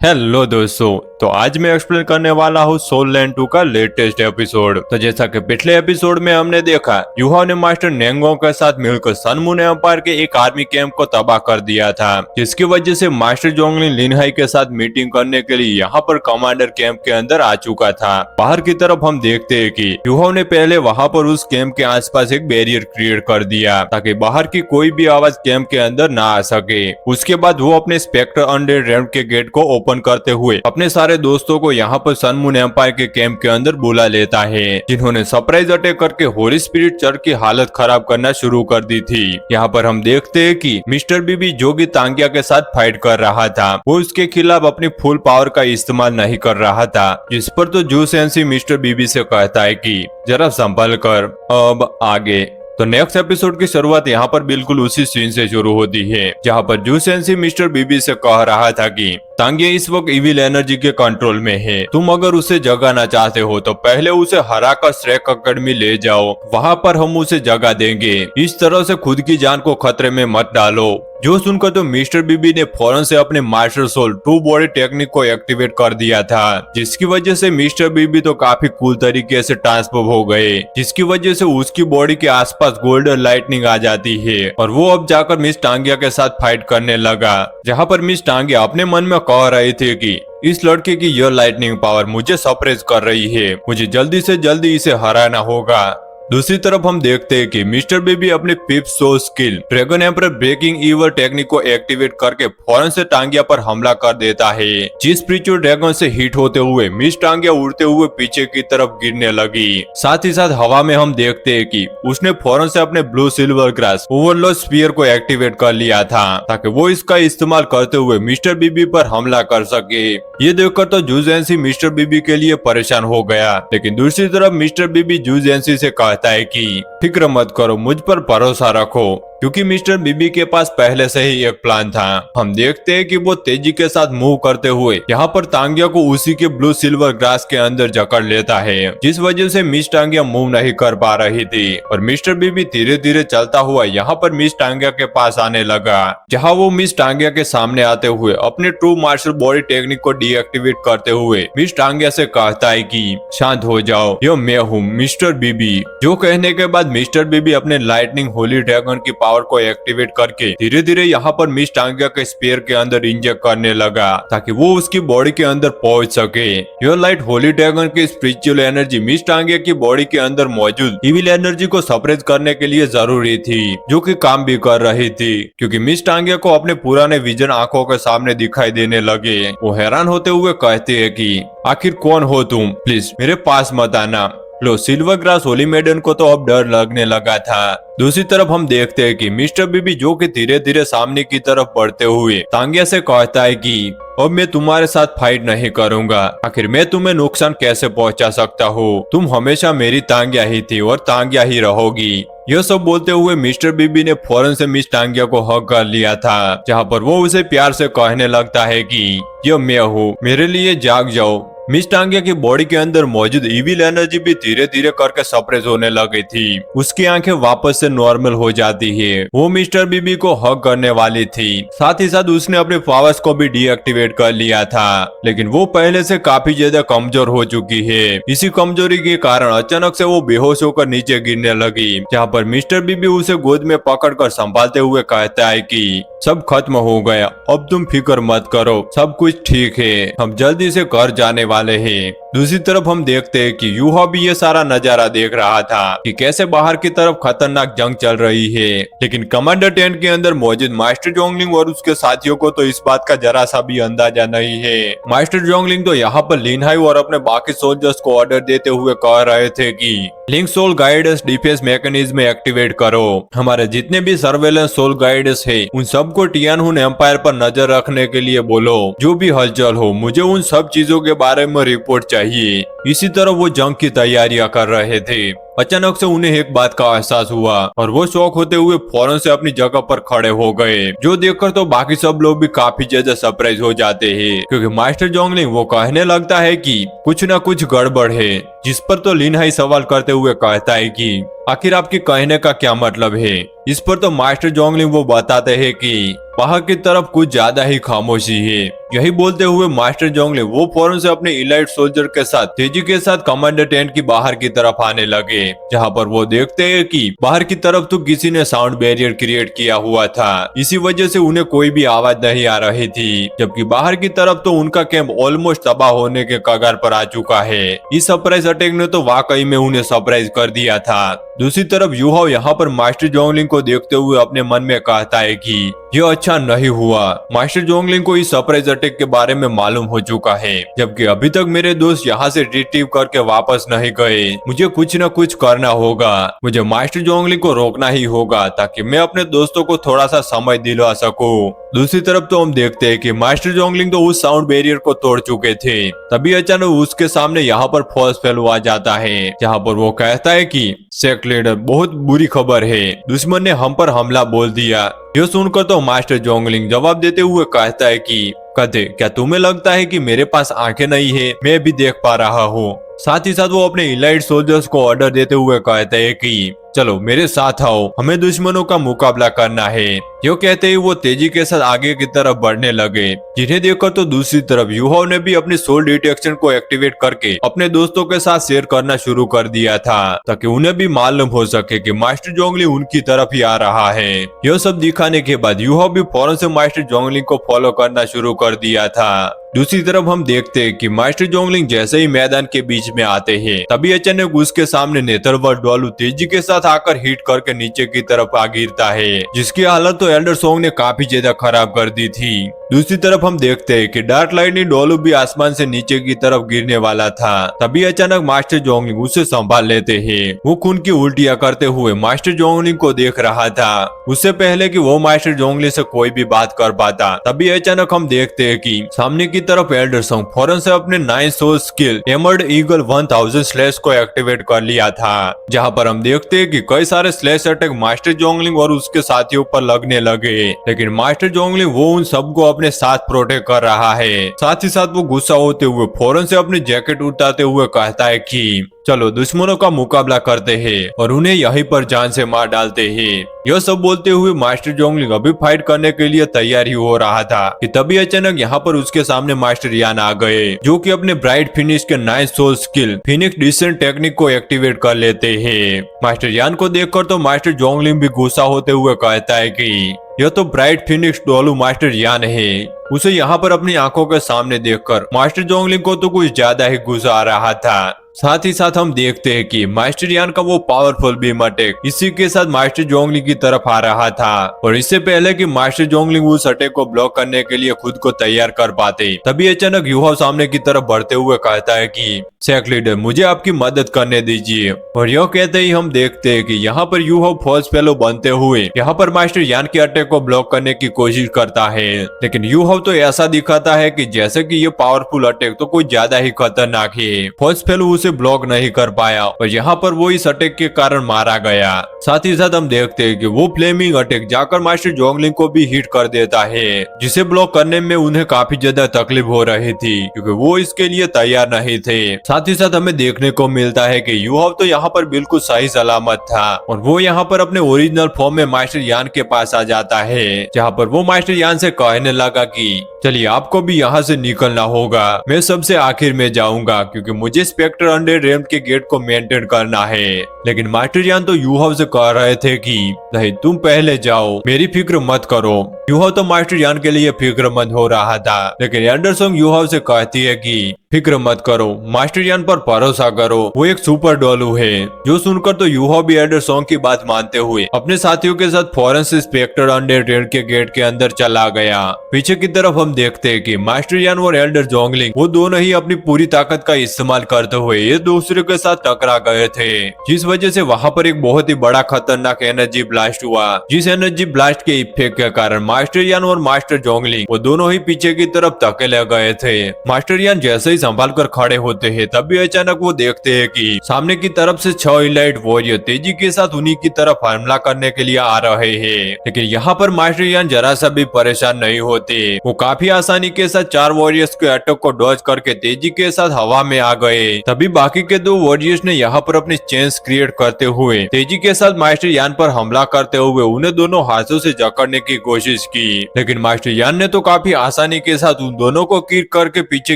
Hello दोस्तों, तो आज मैं एक्सप्लेन करने वाला हूँ सोल लैंड 2 का लेटेस्ट एपिसोड। तो जैसा कि पिछले एपिसोड में हमने देखा, युहा ने मास्टर नेंगोंग के साथ मिलकर सन मून एम्पायर के एक आर्मी कैंप को तबाह कर दिया था, जिसकी वजह से मास्टर जोंगलिन लिनहाई के साथ मीटिंग करने के लिए यहाँ पर कमांडर कैंप के अंदर आ चुका था। बाहर की तरफ हम देखते हैं कि युहा ने पहले वहाँ पर उस कैंप के आसपास एक बैरियर क्रिएट कर दिया ताकि बाहर की कोई भी आवाज कैंप के अंदर ना आ सके। उसके बाद वो अपने स्पेक्टर अंडर रेड के गेट को ओपन करते हुए अपने सारे दोस्तों को यहाँ पर सन मून एम्पायर के कैंप के अंदर बुला लेता है, जिन्होंने सरप्राइज अटैक करके होली स्पिरिट चर्च की हालत खराब करना शुरू कर दी थी। यहाँ पर हम देखते हैं कि मिस्टर बीबी जो कि तांगिया के साथ फाइट कर रहा था, वो उसके खिलाफ अपनी फुल पावर का इस्तेमाल नहीं कर रहा था, जिस पर तो जू सेंसी मिस्टर बीबी से कहता है कि जरा संभल कर, अब आगे। तो नेक्स्ट एपिसोड की शुरुआत यहाँ पर बिल्कुल उसी सीन से शुरू होती है, जहाँ पर जू सेंसी मिस्टर बीबी से कह रहा था कि तांगिया इस वक्त इविल एनर्जी के कंट्रोल में है। तुम अगर उसे जगाना चाहते हो तो पहले उसे हराकर श्रेक अकेडमी ले जाओ, वहाँ पर हम उसे जगा देंगे। इस तरह से खुद की जान को खतरे में मत डालो। जो सुनकर तो मिस्टर बीबी ने फौरन से अपने master soul to body technique को एक्टिवेट कर दिया था, जिसकी वजह से मिस्टर बीबी तो काफी कूल तरीके से ट्रांसफॉर्म हो गए, जिसकी वजह से उसकी बॉडी के आसपास गोल्डन लाइटनिंग आ जाती है और वो अब जाकर मिस टांगिया के साथ फाइट करने लगा। जहाँ पर मिस टांगिया अपने मन में कह रहे थे कि इस लड़के की यह लाइटनिंग पावर मुझे सरप्राइज कर रही है, मुझे जल्दी से जल्दी इसे हराना होगा। दूसरी तरफ हम देखते हैं कि मिस्टर बेबी अपने fifth soul skill dragon emperor breaking evil technique को एक्टिवेट करके फौरन से टांगिया पर हमला कर देता है, जिस स्पिरिचुअल ड्रैगन से हिट होते हुए मिस टांगिया उड़ते हुए पीछे की तरफ गिरने लगी। साथ ही साथ हवा में हम देखते हैं कि उसने फौरन से अपने blue silver grass overlord spear को एक्टिवेट कर लिया था, ताकि वो इसका इस्तेमाल करते हुए मिस्टर बीबी पर हमला कर सके। ये देखकर तो जूजेंसी मिस्टर बीबी के लिए परेशान हो गया, लेकिन दूसरी तरफ मिस्टर बीबी जूजेंसी से कहता है कि फिक्र मत करो, मुझ पर भरोसा रखो, क्योंकि मिस्टर बीबी के पास पहले से ही एक प्लान था। हम देखते हैं कि वो तेजी के साथ मूव करते हुए यहाँ पर तांगिया को उसी के ब्लू सिल्वर ग्रास के अंदर जकड़ लेता है, जिस वजह से मिस टांगिया मूव नहीं कर पा रही थी और मिस्टर बीबी धीरे धीरे चलता हुआ यहाँ पर मिस टांगिया के पास आने लगा, जहाँ वो मिस टांगिया के सामने आते हुए अपने ट्रू मार्शल बॉडी टेक्निक को डीएक्टिवेट करते हुए मिस टांगिया से कहता है कि शांत हो जाओ, यो मैं हूँ मिस्टर बीबी। जो कहने के बाद मिस्टर बीबी अपने लाइटनिंग होली ड्रैगन की पावर को एक्टिवेट करके धीरे धीरे यहाँ पर मिस टांगिया के स्पेयर के अंदर इंजेक्ट करने लगा, ताकि वो उसकी बॉडी के अंदर पहुंच सके। यह लाइट होली ड्रैगन की स्पिरिचुअल एनर्जी मिस टांगिया की बॉडी के अंदर मौजूद इविल एनर्जी को सप्रेस करने के लिए जरूरी थी, जो कि काम भी कर रही थी, क्योंकि मिस टांगिया को अपने पुराने विजन आंखों के सामने दिखाई देने लगे। वो हैरान होते हुए कहते हैं कि आखिर कौन हो तुम, प्लीज मेरे पास मत आना। लो सिल्वर ग्रास होली मेडन को तो अब डर लगने लगा था। दूसरी तरफ हम देखते हैं कि मिस्टर बीबी जो कि धीरे धीरे सामने की तरफ बढ़ते हुए तांगिया से कहता है कि अब मैं तुम्हारे साथ फाइट नहीं करूंगा, आखिर मैं तुम्हें नुकसान कैसे पहुंचा सकता हूँ, तुम हमेशा मेरी तांगिया ही थी और तांगिया ही रहोगी। यह सब बोलते हुए मिस्टर बीबी ने फौरन से मिस टांगिया को हक कर लिया था, जहाँ पर वो उसे प्यार से कहने लगता है कि यह मैं हूँ, मेरे लिए जाग जाओ। मिस टांगिया की बॉडी के अंदर मौजूद इविल एनर्जी भी धीरे धीरे करके सप्रेस होने लगी थी, उसकी आंखें वापस से नॉर्मल हो जाती है। वो मिस्टर बीबी को हक करने वाली थी, साथ ही साथ उसने अपने पावर्स को भी डीएक्टिवेट कर लिया था, लेकिन वो पहले से काफी ज्यादा कमजोर हो चुकी है। इसी कमजोरी के कारण अचानक से वो बेहोश होकर नीचे गिरने लगी, जहाँ पर मिस्टर बीबी उसे गोद में पकड़कर संभालते हुए कहता है कि सब खत्म हो गया, अब तुम फिक्र मत करो, सब कुछ ठीक है, हम जल्दी से घर जाने वाले हैं। दूसरी तरफ हम देखते हैं कि यूहा भी ये सारा नजारा देख रहा था कि कैसे बाहर की तरफ खतरनाक जंग चल रही है, लेकिन कमांडर टेंट के अंदर मौजूद मास्टर जोंगलिंग और उसके साथियों को तो इस बात का जरा सा भी अंदाजा नहीं है। मास्टर जोंगलिंग तो यहाँ पर लिनहाई और अपने बाकी सोल्जर्स को ऑर्डर देते हुए कह रहे थे कि link soul guidance defense mechanism activate करो, हमारे जितने भी सर्वेलेंस सोल गाइडेंस है उन सबको टियानहुन एम्पायर पर नजर रखने के लिए बोलो, जो भी हलचल हो मुझे उन सब चीजों के बारे में रिपोर्ट चाहिए। इसी तरह वो जंग की तैयारियां कर रहे थे। अचानक से उन्हें एक बात का एहसास हुआ और वो शॉक होते हुए फौरन से अपनी जगह पर खड़े हो गए, जो देखकर तो बाकी सब लोग भी काफी ज्यादा सरप्राइज हो जाते हैं, क्योंकि मास्टर जोंगलिंग वो कहने लगता है कि कुछ न कुछ गड़बड़ है। जिस पर तो लिन हाई सवाल करते हुए कहता है कि आखिर आपके कहने का क्या मतलब है। इस पर तो मास्टर जोंगलिंग वो बताते हैं कि बाहर की तरफ कुछ ज्यादा ही खामोशी है। यही बोलते हुए मास्टर जोंगलिंग वो फौरन से अपने इलाइट सोल्जर के साथ तेजी के साथ कमांडर टेंट की बाहर की तरफ आने लगे, जहां पर वो देखते हैं कि बाहर की तरफ तो किसी ने साउंड बैरियर क्रिएट किया हुआ था। इसी वजह से उन्हें कोई भी आवाज नहीं आ रही थी, जबकि बाहर की तरफ तो उनका कैंप ऑलमोस्ट तबाह होने के कगार पर आ चुका है। इस सरप्राइज अटैक ने तो वाकई में उन्हें सरप्राइज कर दिया था। दूसरी तरफ यूहाओ यहाँ पर मास्टर जोंगलिंग को देखते हुए अपने मन में कहता है कि यह अच्छा नहीं हुआ। मास्टर जोंगलिंग को इस सरप्राइज अटैक के बारे में मालूम हो चुका है, जबकि अभी तक मेरे दोस्त यहाँ से रिट्रीव करके वापस नहीं गए। मुझे कुछ न कुछ करना होगा। मुझे मास्टर जोंगलिंग को रोकना ही होगा ताकि मैं अपने दोस्तों को थोड़ा सा समय दिलवा सकूं। दूसरी तरफ तो हम देखते हैं कि मास्टर जोंगलिंग तो उस साउंड बैरियर को तोड़ चुके थे। तभी अचानक उसके सामने यहाँ पर फॉल्स फेलो आ जाता है, जहाँ पर वो कहता है कि सेक्ट लीडर बहुत बुरी खबर है, दुश्मन ने हम पर हमला बोल दिया। यह सुनकर तो मास्टर जोंगलिंग जवाब देते हुए कहता है कि कदे क्या तुम्हें लगता है कि मेरे पास आंखें नहीं है? मैं भी देख पा रहा हूँ। साथ ही साथ वो अपने इलाइट सोल्जर्स को ऑर्डर देते हुए कहते हैं कि चलो मेरे साथ आओ, हमें दुश्मनों का मुकाबला करना है। यो कहते ही वो तेजी के साथ आगे की तरफ बढ़ने लगे, जिन्हें देखकर तो दूसरी तरफ यूहाओ ने भी अपनी सोल डिटेक्शन को एक्टिवेट करके अपने दोस्तों के साथ शेयर करना शुरू कर दिया था, ताकि उन्हें भी मालूम हो सके कि मास्टर जोंगलिंग उनकी तरफ ही आ रहा है। यह सब दिखाने के बाद यूहाओ भी फौरन से मास्टर जोंगलिंग को फॉलो करना शुरू कर दिया था। दूसरी तरफ हम देखते हैं कि मास्टर जोंगलिंग जैसे ही मैदान के बीच में आते हैं, तभी अचानक उसके सामने नेथरवर्ल्ड डोलू तेजी के साथ आकर हिट करके नीचे की तरफ आ गिरता है, जिसकी हालत तो एल्डर सोंग ने काफी ज्यादा खराब कर दी थी। दूसरी तरफ हम देखते हैं कि डार्क लाइटनिंग डोलू भी आसमान से नीचे की तरफ गिरने वाला था। तभी अचानक मास्टर जोंगलिंग उसे संभाल लेते हैं। वो खून की उल्टियां करते हुए मास्टर जोंगलिंग को देख रहा था, उससे पहले कि वो मास्टर जोंगलिंग से कोई भी बात कर पाता। तभी अचानक हम देखते हैं कि सामने की तरफ एल्डर सोंग फौरन से अपने 9 सोल स्किल एमर्ड ईगल 1000 स्लैश को एक्टिवेट कर लिया था, जहां पर हम देखते हैं कि कई सारे स्लैश अटैक मास्टर जोंगलिंग और उसके साथियों पर लगने लगे, लेकिन मास्टर जोंगलिंग वो उन सबको अपने साथ प्रोटेक्ट कर रहा है। साथ ही साथ वो गुस्सा होते हुए फौरन से अपनी जैकेट उतारते हुए कहता है कि चलो दुश्मनों का मुकाबला करते हैं और उन्हें यहीं पर जान से मार डालते हैं। यह सब बोलते हुए मास्टर जोंगलिंग अभी फाइट करने के लिए तैयार ही हो रहा था कि तभी अचानक यहाँ पर उसके सामने मास्टर यान आ गए, जो कि अपने ब्राइट फिनिश के 9 soul skill phoenix descent technique को एक्टिवेट कर लेते हैं। मास्टर यान को देखकर तो मास्टर जोंगलिंग भी गुस्सा होते हुए कहता है कि यह तो ब्राइट फिनिक्स डोलू मास्टर यान है। उसे यहाँ पर अपनी आंखों के सामने देखकर मास्टर जोंगलिंग को तो कुछ ज्यादा ही गुस्सा आ रहा था। साथ ही साथ हम देखते हैं कि मास्टर यान का वो पावरफुल बीम अटैक इसी के साथ मास्टर जोंगलिंग की तरफ आ रहा था, और इससे पहले कि मास्टर जोंगलिंग उस अटैक को ब्लॉक करने के लिए खुद को तैयार कर पाते, तभी अचानक यूहाओ सामने की तरफ बढ़ते हुए कहता है कि सेक्ट लीडर मुझे आपकी मदद करने दीजिए। और यह कहते ही हम देखते हैं कि यहाँ पर यूहाओ फॉल्स फेलो बनते हुए यहाँ पर मास्टर यान के अटैक को ब्लॉक करने की कोशिश करता है, लेकिन यूहाओ तो ऐसा दिखाता है कि जैसे कि ये पावरफुल अटैक तो कोई ज्यादा ही खतरनाक है। फॉल्स फेलो उसे ब्लॉक नहीं कर पाया और यहाँ पर वो इस अटैक के कारण मारा गया। साथ ही साथ हम देखते हैं कि वो फ्लेमिंग अटैक जाकर मास्टर जोंगलिंग को भी हिट कर देता है, जिसे ब्लॉक करने में उन्हें काफी ज्यादा तकलीफ हो रही थी, क्योंकि वो इसके लिए तैयार नहीं थे। साथ ही साथ हमें देखने को मिलता है कि यूहाओ तो यहाँ पर बिल्कुल सही सलामत था और वो यहाँ पर अपने ओरिजिनल फॉर्म में मास्टर यान के पास आ जाता है, जहाँ पर वो मास्टर यान से कहने लगा कि चलिए आपको भी यहाँ से निकलना होगा, मैं सबसे आखिर में जाऊंगा क्योंकि मुझे स्पेक्टर अंडर रेम के गेट को मेंटेन करना है। लेकिन मास्टर यान तो यूहाओ से कह रहे थे कि नहीं तुम पहले जाओ, मेरी फिक्र मत करो। यूहाओ तो मास्टर यान के लिए फिक्रमंद हो रहा था, लेकिन एल्डर सोंग यूहाओ से कहती है कि फिक्र मत करो, मास्टर यान पर भरोसा करो, वो एक सुपर डोलू है। जो सुनकर तो यूहाओ भी एल्डर सोंग की बात मानते हुए अपने साथियों के साथ फौरन से स्पेक्टर अंडर रेम के गेट के अंदर चला गया। पीछे की तरफ हम देखते हैं कि मास्टर यान और एल्डर जोंगलिंग वो दोनों ही अपनी पूरी ताकत का इस्तेमाल करते हुए एक दूसरे के साथ टकरा गए थे, जिस वजह से वहाँ पर एक बहुत ही बड़ा खतरनाक एनर्जी ब्लास्ट हुआ, जिस एनर्जी ब्लास्ट के इफेक्ट के कारण मास्टर यान और मास्टर जोंगलिंग वो दोनों ही पीछे की तरफ धकेले गए थे। मास्टर यान जैसे ही संभाल कर खड़े होते हैं तभी अचानक वो देखते हैं कि सामने की तरफ से 6 इलाइट वॉरियर तेजी के साथ उन्हीं की तरफ हमला करने के लिए आ रहे हैं। लेकिन यहाँ पर मास्टर यान जरा सा भी परेशान नहीं होते, वो काफी आसानी के साथ 4 वॉरियर्स के अटैक को डॉज करके तेजी के साथ हवा में आ गए। तभी बाकी के 2 वॉरियर्स ने यहाँ पर अपनी चेंज क्रिएट करते हुए तेजी के साथ मास्टर यान पर हमला करते हुए उन्हें दोनों हाथों से जकड़ने की कोशिश की। लेकिन मास्टर यान ने तो काफी आसानी के साथ उन दोनों को किक करके पीछे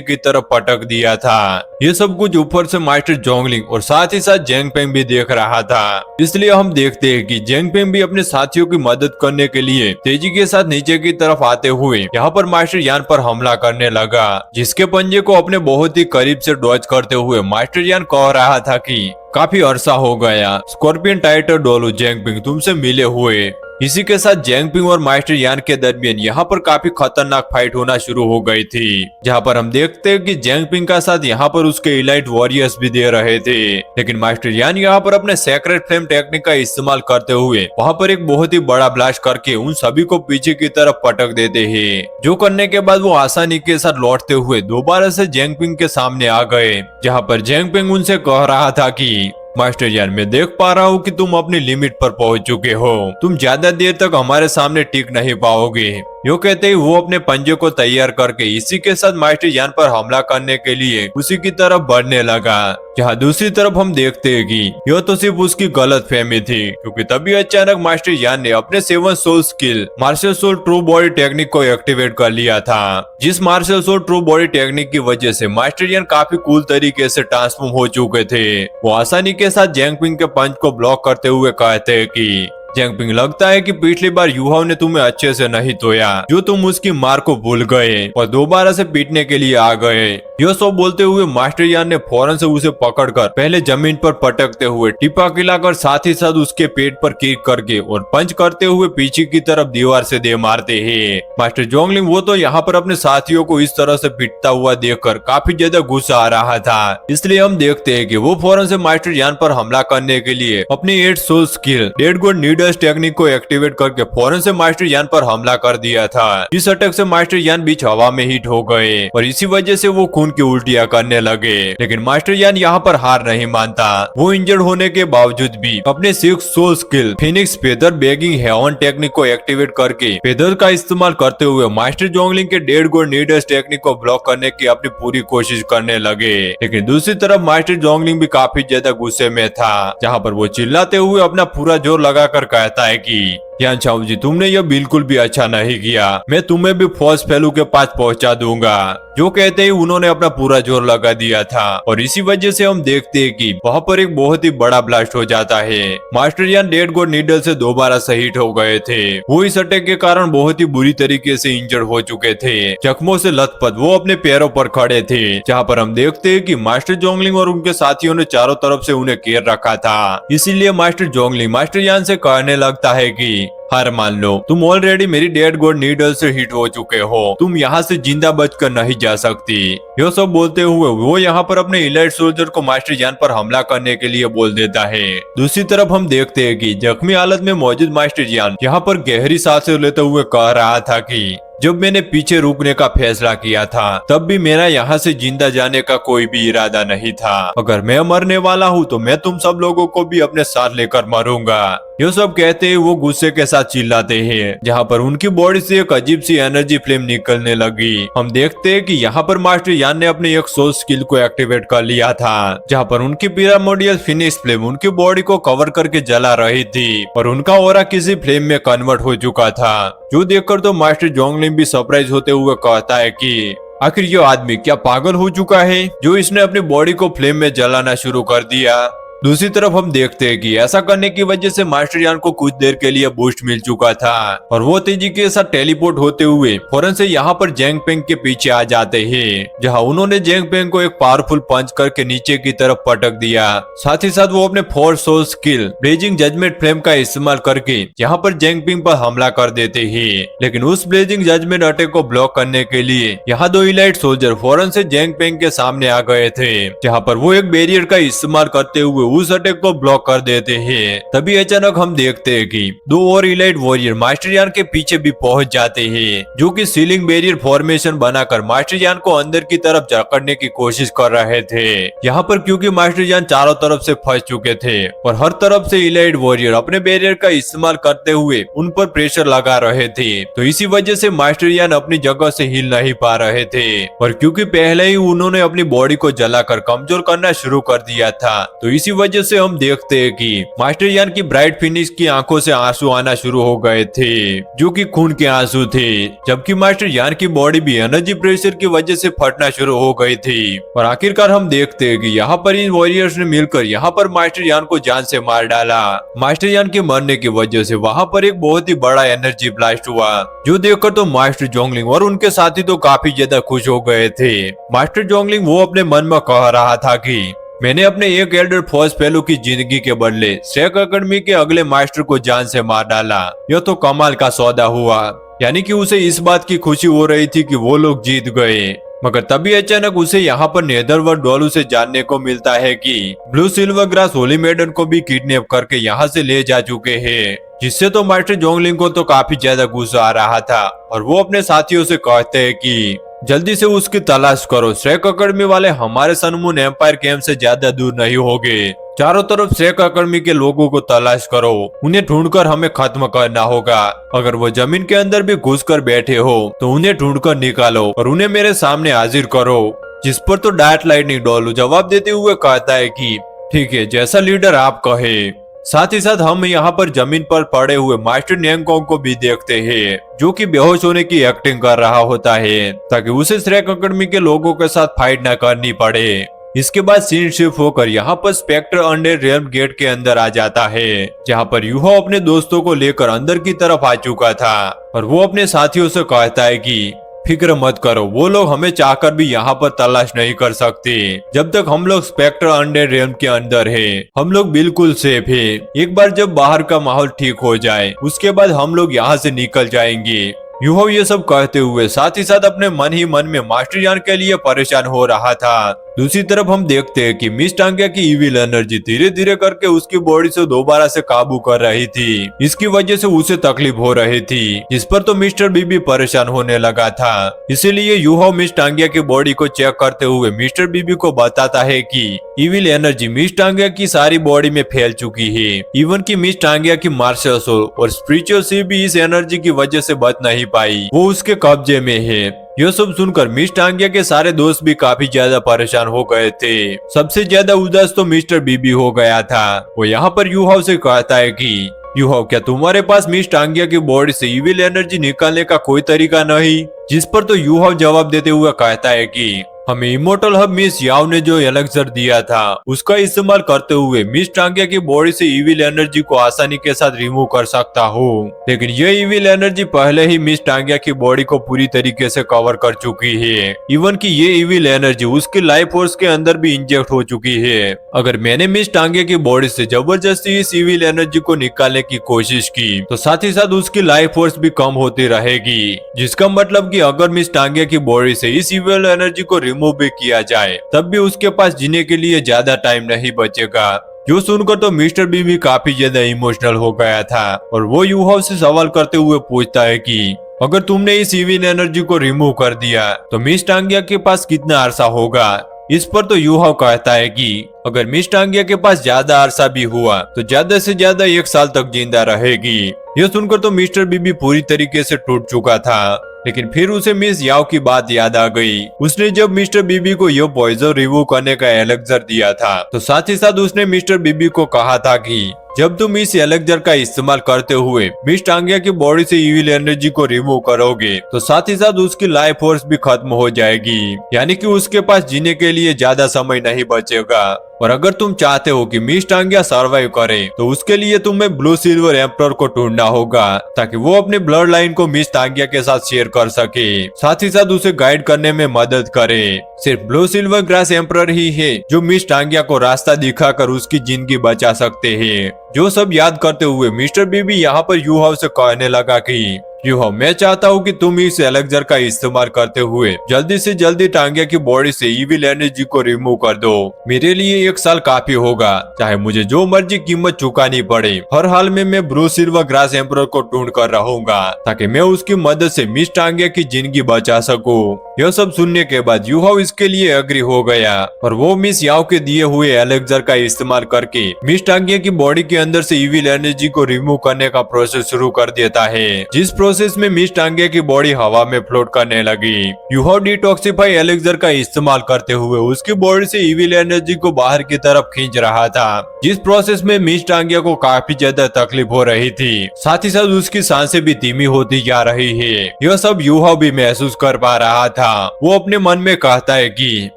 की तरफ पटक दिया था। ये सब कुछ ऊपर से मास्टर जोंगलिंग और साथ ही साथ जेंगपेंग भी देख रहा था। इसलिए हम देखते हैं कि जेंगपेंग भी अपने साथियों की मदद करने के लिए तेजी के साथ नीचे की तरफ आते हुए यहाँ पर मास्टर यान पर हमला करने लगा, जिसके पंजे को अपने बहुत ही करीब से डॉज करते हुए मास्टर यान कह रहा था कि काफी अरसा हो गया स्कॉर्पियन टाइटर डोलू जेंगपिंग तुमसे मिले हुए। इसी के साथ जेंगपिंग और मास्टर यान के दरमियान यहाँ पर काफी खतरनाक फाइट होना शुरू हो गई थी, जहाँ पर हम देखते हैं कि जेंगपिंग का साथ यहाँ पर उसके इलाइट वॉरियर्स भी दे रहे थे। लेकिन मास्टर यान यहाँ पर अपने सेक्रेट फ्लेम टेक्निक का इस्तेमाल करते हुए वहाँ पर एक बहुत ही बड़ा ब्लास्ट करके उन सभी को पीछे की तरफ पटक देते हैं, जो करने के बाद वो आसानी के साथ लौटते हुए दोबारा से जेंगपिंग के सामने आ गए, जहाँ पर जेंगपिंग उनसे कह रहा था कि मास्टर यान मैं देख पा रहा हूँ कि तुम अपनी लिमिट पर पहुंच चुके हो, तुम ज्यादा देर तक हमारे सामने टिक नहीं पाओगे। यो कहते ही वो अपने पंजे को तैयार करके इसी के साथ मास्टर यान पर हमला करने के लिए उसी की तरफ बढ़ने लगा। जहाँ दूसरी तरफ हम देखते हैं कि यह तो सिर्फ उसकी गलत फहमी थी, क्योंकि तभी अचानक मास्टर यान ने अपने 7 soul skill martial soul true body technique को एक्टिवेट कर लिया था, जिस martial soul true body technique की वजह से मास्टर यान काफी कूल तरीके से ट्रांसफॉर्म हो चुके थे। वो आसानी के साथ जेंगपिंग के पंच को ब्लॉक करते हुए कहते हैं कि जेंगपिंग लगता है कि पिछली बार युहाओ ने तुम्हें अच्छे से नहीं धोया, जो तुम उसकी मार को भूल गए और दोबारा से पीटने के लिए आ गए। यह सब बोलते हुए मास्टर यान ने फौरन से उसे पकड़कर पहले जमीन पर पटकते हुए टिपा खिलाकर साथ ही साथ उसके पेट पर किक करके और पंच करते हुए पीछे की तरफ दीवार से दे मारते हैं। मास्टर जोंगलिंग वो तो यहाँ पर अपने साथियों को इस तरह से पीटता हुआ देखकर काफी ज्यादा गुस्सा आ रहा था, इसलिए हम देखते हैं कि वो फौरन से मास्टर यान पर हमला करने के लिए अपनी 8 soul skill dead god needles technique को एक्टिवेट करके फौरन से मास्टर यान पर हमला कर दिया था। इस अटैक से मास्टर यान बीच हवा में हिट हो गए और इसी वजह से वो खून की उल्टियां करने लगे। लेकिन मास्टर यान यहाँ पर हार नहीं मानता, वो इंजर्ड होने के बावजूद भी अपने 6 soul skill phoenix feather begging heaven technique को एक्टिवेट करके फेदर का इस्तेमाल करते हुए मास्टर जोंगलिंग के डेड गॉड नीडल्स टेक्निक को ब्लॉक करने की अपनी पूरी कोशिश करने लगे। लेकिन दूसरी तरफ मास्टर जोंगलिंग भी काफी ज्यादा गुस्से में था, जहाँ पर वो चिल्लाते हुए अपना पूरा जोर लगाकर कहता है कि यान चाऊ जी तुमने यह बिल्कुल भी अच्छा नहीं किया, मैं तुम्हें भी फॉल्स फेलू के पास पहुंचा दूंगा। जो कहते ही उन्होंने अपना पूरा जोर लगा दिया था और इसी वजह से हम देखते हैं कि वहाँ पर एक बहुत ही बड़ा ब्लास्ट हो जाता है। मास्टर यान डेड गॉड नीडल से दोबारा शहीद हो गए थे। वो इस अटैक के कारण बहुत ही बुरी तरीके से इंजर्ड हो चुके थे, जख्मों से लथपथ वो अपने पैरों पर खड़े थे, जहाँ पर हम देखते हैं कि मास्टर जोंगलिंग और उनके साथियों ने चारों तरफ से उन्हें घेर रखा था। इसीलिए मास्टर जोंगलिंग मास्टर यान से कहने लगता है कि हार मान लो, तुम ऑलरेडी मेरी डेड गॉड नीडल से हिट हो चुके हो, तुम यहाँ से जिंदा बचकर नहीं जा सकती। यह सब बोलते हुए वो यहाँ पर अपने इलाइट सोल्जर को मास्टर यान पर हमला करने के लिए बोल देता है। दूसरी तरफ हम देखते हैं कि जख्मी हालत में मौजूद मास्टर यान यहाँ पर गहरी सांसें लेते हुए कह रहा था कि जब मैंने पीछे रुकने का फैसला किया था तब भी मेरा यहाँ से जिंदा जाने का कोई भी इरादा नहीं था। अगर मैं मरने वाला हूँ तो मैं तुम सब लोगों को भी अपने साथ लेकर मरूंगा। ये सब कहते ही वो गुस्से के साथ चिल्लाते हैं, जहाँ पर उनकी बॉडी से एक अजीब सी एनर्जी फ्लेम निकलने लगी। हम देखते हैं कि यहाँ पर मास्टर यान ने अपने एक सोल स्किल को एक्टिवेट कर लिया था, जहाँ पर उनकी पिरामिडियल फिनिश फ्लेम उनकी बॉडी को कवर करके जला रही थी और उनका ऑरा किसी फ्लेम में कन्वर्ट हो चुका था। जो देखकर तो मास्टर जोंगलिंग भी सरप्राइज होते हुए कहता है कि आखिर ये आदमी क्या पागल हो चुका है जो इसने अपनी बॉडी को फ्लेम में जलाना शुरू कर दिया। दूसरी तरफ हम देखते हैं कि ऐसा करने की वजह से मास्टर यान को कुछ देर के लिए बूस्ट मिल चुका था और वो तेजी के साथ टेलीपोर्ट होते हुए फौरन से यहाँ पर जेंगपेंग के पीछे आ जाते हैं, जहाँ उन्होंने जेंगपेंग को एक पावरफुल पंच करके नीचे की तरफ पटक दिया। साथ ही साथ वो अपने 4 soul skill blazing judgement flame का इस्तेमाल करके यहाँ पर जेंगपिंग पर हमला कर देते हैं। लेकिन उस ब्लेजिंग जजमेंट अटैक को ब्लॉक करने के लिए यहाँ 2 इलाइट सोल्जर फौरन से जेंगपेंग के सामने आ गए थे, जहाँ पर वो एक बैरियर का इस्तेमाल करते हुए उस अटैक को ब्लॉक कर देते हैं। तभी अचानक हम देखते हैं कि दो और इलाइट वॉरियर मास्टर यान के पीछे भी पहुंच जाते हैं, जो कि सीलिंग बैरियर फॉर्मेशन बनाकर मास्टर यान को अंदर की तरफ जकड़ने की कोशिश कर रहे थे। यहाँ पर क्योंकि मास्टर यान चारों तरफ से फंस चुके थे और हर तरफ से इलाइट वॉरियर अपने बैरियर का इस्तेमाल करते हुए उन पर प्रेशर लगा रहे थे, तो इसी वजह से मास्टर यान अपनी जगह से हिल नहीं पा रहे थे। और क्योंकि पहले ही उन्होंने अपनी बॉडी को जलाकर कमजोर करना शुरू कर दिया था, तो इसी वजह से हम देखते हैं कि मास्टर यान की ब्राइट फिनिश की आंखों से आंसू आना शुरू हो गए थे, जो कि खून के आंसू थे, जबकि मास्टर यान की बॉडी भी एनर्जी प्रेशर की वजह से फटना शुरू हो गई थी। और आखिरकार हम देखते हैं कि यहाँ पर इन वॉरियर्स ने मिलकर यहाँ पर मास्टर यान को जान से मार डाला। मास्टर यान के मरने की वजह से वहाँ पर एक बहुत ही बड़ा एनर्जी ब्लास्ट हुआ, जो देखकर तो मास्टर जोंगलिंग और उनके साथी तो काफी ज्यादा खुश हो गए थे। मास्टर जोंगलिंग वो अपने मन में कह रहा था कि मैंने अपने एक एल्डर फोर्स फेलो की जिंदगी के बदले शेख अकेडमी के अगले मास्टर को जान से मार डाला। यह तो कमाल का सौदा हुआ। यानी कि उसे इस बात की खुशी हो रही थी कि वो लोग जीत गए, मगर तभी अचानक उसे यहाँ पर नेदरवर्ल्ड डोलू से जानने को मिलता है कि blue silver grass holy maiden को भी किडनैप करके यहाँ से ले जा चुके हैं, जिससे तो मास्टर जोंगलिंग को तो काफी ज्यादा गुस्सा आ रहा था और वो अपने साथियों से कहते हैं कि जल्दी से उसकी तलाश करो। शेख अकेडमी वाले हमारे सनमून एम्पायर कैंप से ज्यादा दूर नहीं होंगे। चारों तरफ शेख अकेडमी के लोगों को तलाश करो, उन्हें ढूंढकर हमें खत्म करना होगा। अगर वो जमीन के अंदर भी घुस कर बैठे हो तो उन्हें ढूंढकर निकालो और उन्हें मेरे सामने हाजिर करो। जिस पर तो डार्क लाइटनिंग डोलू जवाब देते हुए कहता है कि ठीक है, जैसा लीडर आप कहे। साथ ही साथ हम यहाँ पर जमीन पर पड़े हुए मास्टर न्यांगकोंग को भी देखते हैं, जो कि बेहोश होने की एक्टिंग कर रहा होता है ताकि उसे शेख अकेडमी के लोगों के साथ फाइट न करनी पड़े। इसके बाद सीन शिफ्ट होकर यहाँ पर स्पेक्टर अंडर रियल्म गेट के अंदर आ जाता है, जहाँ पर यूहो अपने दोस्तों को लेकर अंदर की तरफ आ चुका था और वो अपने साथियों से कहता है कि फिक्र मत करो, वो लोग हमें चाहकर भी यहाँ पर तलाश नहीं कर सकते। जब तक हम लोग स्पेक्टर अंडर रियल्म के अंदर हैं, हम लोग बिल्कुल सेफ हैं। एक बार जब बाहर का माहौल ठीक हो जाए, उसके बाद हम लोग यहाँ से निकल जाएंगे। यूहो ये सब कहते हुए साथ ही साथ अपने मन ही मन में मास्टर यान के लिए परेशान हो रहा था। दूसरी तरफ हम देखते हैं कि मिस टांगिया की इविल एनर्जी धीरे धीरे करके उसकी बॉडी से दोबारा से काबू कर रही थी। इसकी वजह से उसे तकलीफ हो रही थी, जिस पर तो मिस्टर बी भी परेशान होने लगा था। इसीलिए यूहो मिस टांगिया की बॉडी को चेक करते हुए मिस्टर बीबी को बताता है कि इविल एनर्जी मिस टांगिया की सारी बॉडी में फैल चुकी है। इवन की मिस टांगिया की मार्शल सोल और स्पिरिचुअल सी भी इस एनर्जी की वजह से बच नहीं पाई, वो उसके कब्जे में है। यह सब सुनकर मिस टांगिया के सारे दोस्त भी काफी ज्यादा परेशान हो गए थे। सबसे ज्यादा उदास तो मिस्टर बीबी हो गया था। वो यहाँ पर यूहो से कहता है कि यूहो, क्या तुम्हारे पास मिस टांगिया की बॉडी से इविल एनर्जी निकालने का कोई तरीका नहीं? जिस पर तो यूहो जवाब देते हुए कहता है कि हमें इमोर्टल हब मिस याव ने जो एलेक्सर दिया था, उसका इस्तेमाल करते हुए मिस टांगिया की बॉडी से इविल एनर्जी को आसानी के साथ रिमूव कर सकता हूँ। लेकिन ये इविल एनर्जी पहले ही मिस टांगिया की बॉडी को पूरी तरीके से कवर कर चुकी है। इवन कि ये इविल एनर्जी उसकी लाइफ फोर्स के अंदर भी इंजेक्ट हो चुकी है। अगर मैंने मिस टांगिया की बॉडी से जबरदस्ती इस इविल एनर्जी को निकालने की कोशिश की, तो साथ ही साथ उसकी लाइफ फोर्स भी कम होती रहेगी, जिसका मतलब कि अगर मिस टांगिया की बॉडी से इस इविल एनर्जी को रिमूव भी किया जाए, तब भी उसके पास जीने के लिए ज्यादा टाइम नहीं बचेगा। जो सुनकर तो मिस्टर बी भी काफी ज्यादा इमोशनल हो गया था और वो यूहो से सवाल करते हुए पूछता है कि अगर तुमने इस इविल एनर्जी को रिमूव कर दिया तो मिस टांगिया के पास कितना अरसा होगा? इस पर तो यूहो कहता है कि अगर मिस टांगिया के पास ज्यादा अरसा भी हुआ तो ज्यादा से ज्यादा 1 साल तक जिंदा रहेगी। यह सुनकर तो मिस्टर बीबी पूरी तरीके से टूट चुका था, लेकिन फिर उसे मिस याव की बात याद आ गई। उसने जब मिस्टर बीबी को यह पॉइजन रिमूव करने का एलेक्सर दिया था, तो साथ ही साथ उसने मिस्टर बीबी को कहा था कि जब तुम इस एलेक्सर का इस्तेमाल करते हुए मिस टांगिया की बॉडी से इविल एनर्जी को रिमूव करोगे, तो साथ ही साथ उसकी लाइफ फोर्स भी खत्म हो जाएगी। यानी कि उसके पास जीने के लिए ज्यादा समय नहीं बचेगा। और अगर तुम चाहते हो कि मिस टांगिया सर्वाइव करे, तो उसके लिए तुम्हें ब्लू सिल्वर एम्परर को ढूंढना होगा, ताकि वो अपने ब्लड लाइन को मिस टांगिया के साथ शेयर कर सके, साथ ही साथ उसे गाइड करने में मदद करे। सिर्फ ब्लू सिल्वर ग्रास एम्परर ही है जो मिस टांगिया को रास्ता दिखाकर उसकी जिंदगी बचा सकते हैं। जो सब याद करते हुए मिस्टर बीबी यहाँ पर यूहो से कहने लगा कि यूहाव, मैं चाहता हूँ कि तुम इस एलेक्जर का इस्तेमाल करते हुए जल्दी से जल्दी टांगिया की बॉडी से इविल एनर्जी को रिमूव कर दो। मेरे लिए 1 साल काफी होगा, चाहे मुझे जो मर्जी कीमत चुकानी पड़े। हर हाल में मैं ब्लू सिल्वर ग्रास एम्परर को ढूंढ कर रहूंगा ताकि मैं उसकी मदद से मिस टांगिया की जिंदगी बचा सकूं। यह सब सुनने के बाद यूहाव इसके लिए एग्री हो गया और वो मिस याओ के दिए हुए एलेक्जर का इस्तेमाल करके मिस टांगिया की बॉडी के अंदर से इविल एनर्जी को रिमूव करने का प्रोसेस शुरू कर देता है, जिस प्रोसेस में मिस टांगिया की बॉडी हवा में फ्लोट करने लगी। यूहाव डिटॉक्सिफाई एलेक्जर का इस्तेमाल करते हुए उसकी बॉडी से इविल एनर्जी को बाहर की तरफ खींच रहा था, जिस प्रोसेस में मिस टांगिया को काफी ज्यादा तकलीफ हो रही थी। साथ ही साथ उसकी सांसें भी धीमी होती जा रही है। यह सब यूहाव भी महसूस कर पा रहा था। वो अपने मन में कहता है कि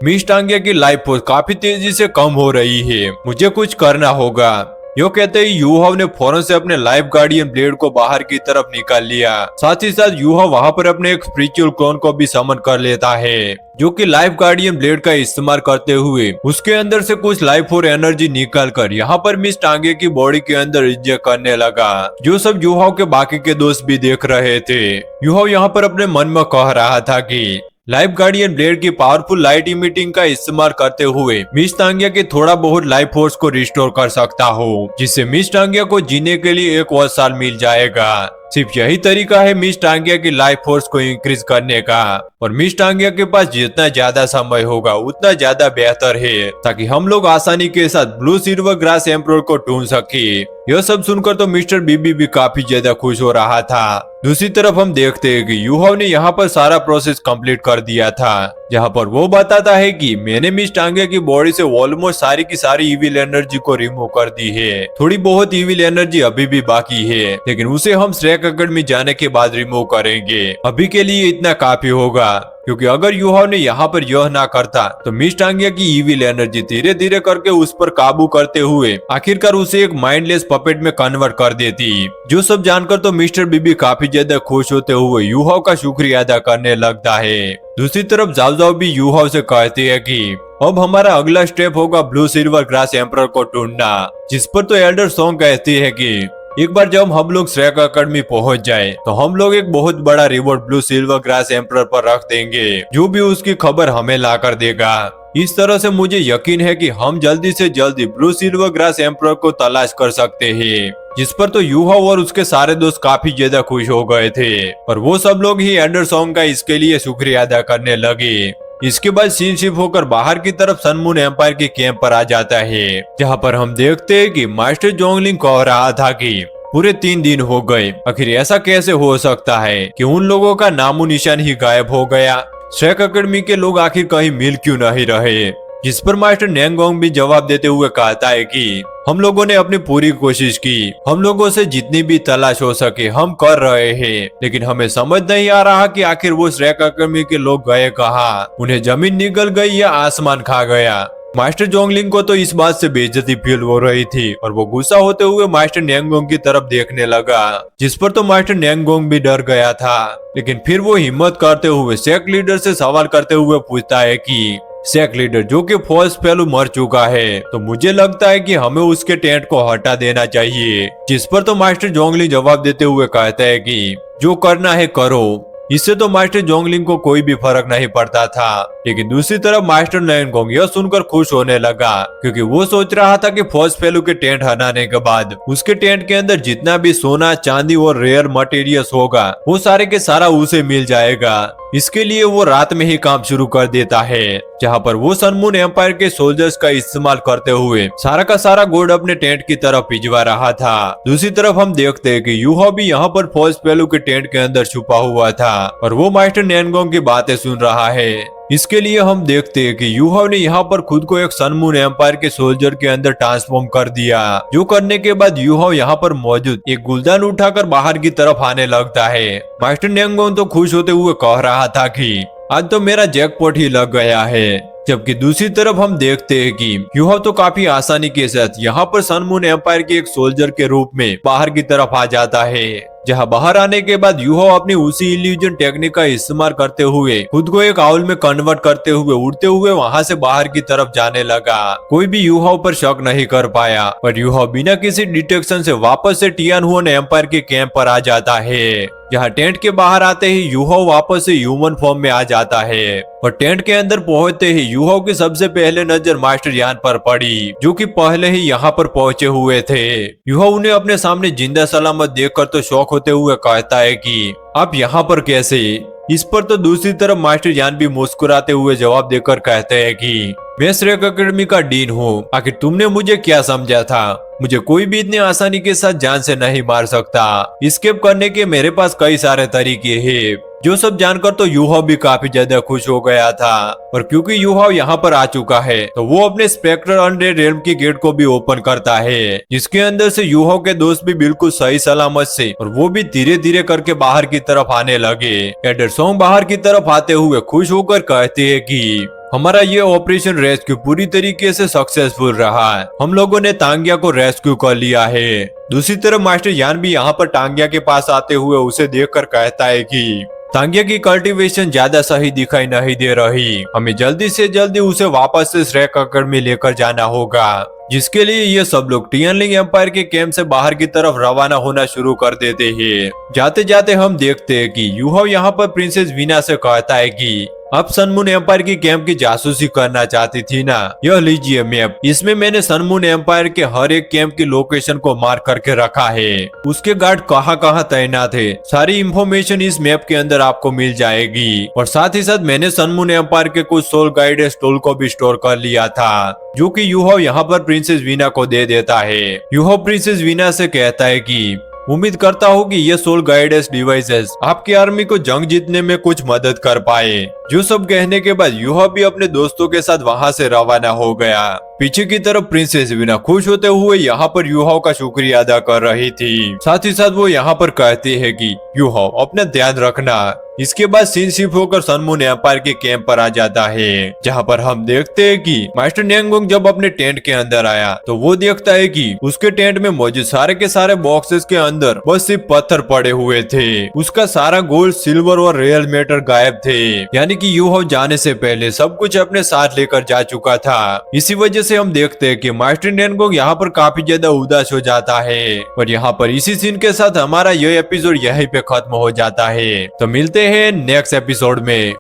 मिस टांगिया की लाइफ फोर्स काफी तेजी से कम हो रही है, मुझे कुछ करना होगा। यो कहते ही यूहाव ने फौरन से अपने लाइफ गार्डियन ब्लेड को बाहर की तरफ निकाल लिया। साथ ही साथ यूहाव वहां पर अपने एक स्पिरिचुअल क्लोन को भी समन कर लेता है, जो कि लाइफ गार्डियन ब्लेड का इस्तेमाल करते हुए उसके अंदर से कुछ लाइफ और एनर्जी निकाल कर यहाँ पर मिस टांगे की बॉडी के अंदर इंजेक्ट करने लगा, जो सब यूहाव के बाकी के दोस्त भी देख रहे थे। यूहाव यहाँ पर अपने मन में कह रहा था कि लाइफ गार्डियन ब्लेड की पावरफुल लाइट इमिटिंग का इस्तेमाल करते हुए मिस टांगिया के थोड़ा बहुत लाइफ फोर्स को रिस्टोर कर सकता हूँ, जिससे मिस टांगिया को जीने के लिए 1 और साल मिल जाएगा। सिर्फ यही तरीका है मिस टांगिया की लाइफ फोर्स को इंक्रीज करने का, और मिस टांगिया के पास जितना ज्यादा समय होगा उतना ज्यादा बेहतर है, ताकि हम लोग आसानी के साथ ब्लू सिल्वर ग्रास एम्परर को ढूंढ सके। यह सब सुनकर तो मिस्टर बीबी भी काफी ज्यादा खुश हो रहा था। दूसरी तरफ हम देखते हैं कि यूहाव ने यहाँ पर सारा प्रोसेस कंप्लीट कर दिया था, जहाँ पर वो बताता है कि मैंने मिस टांगिया की बॉडी से ऑलमोस्ट सारी की सारी इविल एनर्जी को रिमूव कर दी है। थोड़ी बहुत इविल एनर्जी अभी भी बाकी है, लेकिन उसे हम श्रेक अकेडमी जाने के बाद रिमूव करेंगे। अभी के लिए इतना काफी होगा, क्योंकि अगर यूहाव ने यहाँ पर यह ना करता तो मिस टांगिया की इविल एनर्जी धीरे धीरे करके उस पर काबू करते हुए आखिरकार उसे एक माइंडलेस पपेट में कन्वर्ट कर देती। जो सब जानकर तो मिस्टर बीबी काफी ज्यादा खुश होते हुए यूहाव का शुक्रिया अदा करने लगता है। दूसरी तरफ जाओ जाओ भी यूहाव से कहती है कि अब हमारा अगला स्टेप होगा ब्लू सिल्वर ग्रास एम्परर को ढूंढना, जिस पर तो एल्डर सॉन्ग कहती है कि एक बार जब हम लोग श्रेक अकेडमी पहुंच जाए तो हम लोग एक बहुत बड़ा reward blue silver grass emperor पर रख देंगे, जो भी उसकी खबर हमें ला कर देगा। इस तरह से मुझे यकीन है कि हम जल्दी से जल्दी ब्लू सिल्वर ग्रास एम्परर को तलाश कर सकते हैं। जिस पर तो यूहाव और उसके सारे दोस्त काफी ज्यादा खुश हो गए थे, और वो सब लोग ही एल्डर सॉन्ग का इसके लिए शुक्रिया अदा करने लगे। इसके बाद सीन शिफ्ट होकर बाहर की तरफ सन मून एम्पायर के कैंप पर आ जाता है, जहाँ पर हम देखते हैं कि मास्टर जोंगलिंग कह रहा था कि पूरे 3 दिन हो गए, आखिर ऐसा कैसे हो सकता है कि उन लोगों का नामो निशान ही गायब हो गया। श्रेक अकेडमी के लोग आखिर कहीं मिल क्यों नहीं रहे। जिस पर मास्टर नेंगोंग भी जवाब देते हुए कहता है कि हम लोगों ने अपनी पूरी कोशिश की, हम लोगों से जितनी भी तलाश हो सके हम कर रहे हैं, लेकिन हमें समझ नहीं आ रहा कि आखिर वो श्रेक अकेडमी के लोग गए कहाँ। उन्हें जमीन निगल गई या आसमान खा गया। मास्टर जोंगलिंग को तो इस बात से बेइज्जती फील हो रही थी, और वो गुस्सा होते हुए मास्टर नेंगोंग की तरफ देखने लगा, जिस पर तो मास्टर नेंगोंग भी डर गया था। लेकिन फिर वो हिम्मत करते हुए सेक लीडर से सवाल करते हुए पूछता है कि सेक लीडर, जो कि फॉल्स फेलू मर चुका है, तो मुझे लगता है कि हमें उसके टेंट को हटा देना चाहिए। जिस पर तो मास्टर जोंगलिंग जवाब देते हुए कहता है कि जो करना है करो। इससे तो मास्टर जोंगलिंग को कोई भी फर्क नहीं पड़ता था, लेकिन दूसरी तरफ मास्टर नेंगोंग यह सुनकर खुश होने लगा, क्योंकि वो सोच रहा था कि फॉल्स फेलू के टेंट हटाने के बाद उसके टेंट के अंदर जितना भी सोना चांदी और रेयर मटेरियल्स होगा वो सारे के सारा उसे मिल जाएगा। इसके लिए वो रात में ही काम शुरू कर देता है, जहाँ पर वो सन मून एम्पायर के सोल्जर्स का इस्तेमाल करते हुए सारा का सारा गोल्ड अपने टेंट की तरफ भिजवा रहा था। दूसरी तरफ हम देखते हैं कि यूहाव भी यहाँ पर फॉल्स फेलू के टेंट के अंदर छुपा हुआ था, और वो मास्टर नेंगोंग की बातें सुन रहा है। इसके लिए हम देखते हैं कि यूहाव ने यहाँ पर खुद को एक सन मून एम्पायर के सोल्जर के अंदर ट्रांसफॉर्म कर दिया, जो करने के बाद यूहाव यहाँ पर मौजूद एक गुलदान उठाकर बाहर की तरफ आने लगता है। मास्टर नेंगोंग तो खुश होते हुए कह रहा था कि आज तो मेरा जैकपॉट ही लग गया है। जबकि दूसरी तरफ हम देखते हैं कि यूहाओ तो काफी आसानी के साथ यहाँ पर सन मून एम्पायर के एक सोल्जर के रूप में बाहर की तरफ आ जाता है, जहाँ बाहर आने के बाद यूहाओ अपनी उसी इल्यूजन टेक्निक का इस्तेमाल करते हुए खुद को एक आउल में कन्वर्ट करते हुए उड़ते हुए वहाँ से बाहर की तरफ जाने लगा। कोई भी यूहाओ पर शक नहीं कर पाया, पर यूहाओ बिना किसी डिटेक्शन से वापस से टियानहुएन एम्पायर के कैंप पर आ जाता है, जहाँ टेंट के बाहर आते ही यूहाओ वापस से ह्यूमन फॉर्म में आ जाता है। और टेंट के अंदर पहुंचते ही यूहाओ की सबसे पहले नजर मास्टर यान पर पड़ी, जो कि पहले ही यहाँ पर पहुंचे हुए थे। यूहाओ उन्हें अपने सामने जिंदा सलामत देखकर तो शौक होते हुए कहता है कि आप यहाँ पर कैसे। इस पर तो दूसरी तरफ मास्टर यान भी मुस्कुराते हुए जवाब देकर कहते हैं कि मैं श्रेक एकेडमी का डीन हूँ, आखिर तुमने मुझे क्या समझा था? मुझे कोई भी इतनी आसानी के साथ जान से नहीं मार सकता। एस्केप करने के मेरे पास कई सारे तरीके हैं। जो सब जानकर तो यूहाओ भी काफी ज्यादा खुश हो गया था, और क्योंकि यूहाओ यहाँ पर आ चुका है तो वो अपने स्पेक्ट्रल अनडेड रेल्म की गेट को भी ओपन करता है, जिसके अंदर से यूहाओ के दोस्त भी बिल्कुल सही सलामत से और वो भी धीरे धीरे करके बाहर की तरफ आने लगे। एंडरसॉन्ग बाहर की तरफ आते हुए खुश होकर कहते हैं कि हमारा ये ऑपरेशन रेस्क्यू पूरी तरीके से सक्सेसफुल रहा है। हम लोगों ने तांगिया को रेस्क्यू कर लिया है। दूसरी तरफ मास्टर यान भी यहाँ पर तांगिया के पास आते हुए उसे देखकर कहता है कि तांगिया की कल्टीवेशन ज्यादा सही दिखाई नहीं दे रही, हमें जल्दी से जल्दी उसे वापस से श्रेक एकेडमी लेकर जाना होगा, जिसके लिए ये सब लोग टियानलिंग एम्पायर के कैंप से बाहर की तरफ रवाना होना शुरू कर देते हैं। जाते जाते हम देखते हैं कि यूहाओ यहाँ पर प्रिंसेस वीना से कहता है कि अब सन मून एम्पायर की कैंप की जासूसी करना चाहती थी ना, यह लीजिए मैप। इसमें मैंने सन मून एम्पायर के हर एक कैंप की लोकेशन को मार्क करके रखा है। उसके गार्ड कहाँ कहाँ तैनात है, सारी इंफॉर्मेशन इस मैप के अंदर आपको मिल जाएगी। और साथ ही साथ मैंने सन मून एम्पायर के कुछ सोल गाइडेड टूल को भी स्टोर कर लिया था, जो कि यूहाओ यहाँ पर प्रिंसेस वीना को दे देता है। यूहाओ प्रिंसेस वीना से कहता है कि उम्मीद करता हूँ कि ये सोल गाइडेंस डिवाइसेस आपकी आर्मी को जंग जीतने में कुछ मदद कर पाए। जो सब कहने के बाद यूहाओ भी अपने दोस्तों के साथ वहाँ से रवाना हो गया। पीछे की तरफ प्रिंसेस वीना खुश होते हुए यहाँ पर यूहाओ का शुक्रिया अदा कर रही थी। साथ ही साथ वो यहाँ पर कहती है कि यूहाओ अपना ध्यान रखना। इसके बाद सीन शिफ्ट होकर सन मून एम्पायर के कैंप पर आ जाता है, जहाँ पर हम देखते हैं कि मास्टर न्यांगोंग जब अपने टेंट के अंदर आया तो वो देखता है कि उसके टेंट में मौजूद सारे के सारे बॉक्सेस के अंदर बस सिर्फ पत्थर पड़े हुए थे। उसका सारा गोल्ड, सिल्वर और रियल मेटल गायब थे, यानी कि यूहाओ जाने से पहले सब कुछ अपने साथ लेकर जा चुका था। इसी वजह से हम देखते हैं कि मास्टर न्यांगोंग यहाँ पर काफी ज्यादा उदास हो जाता है। और यहाँ पर इसी सीन के साथ हमारा यह एपिसोड यहीं पे खत्म हो जाता है। तो मिलते हैं नेक्स्ट एपिसोड में।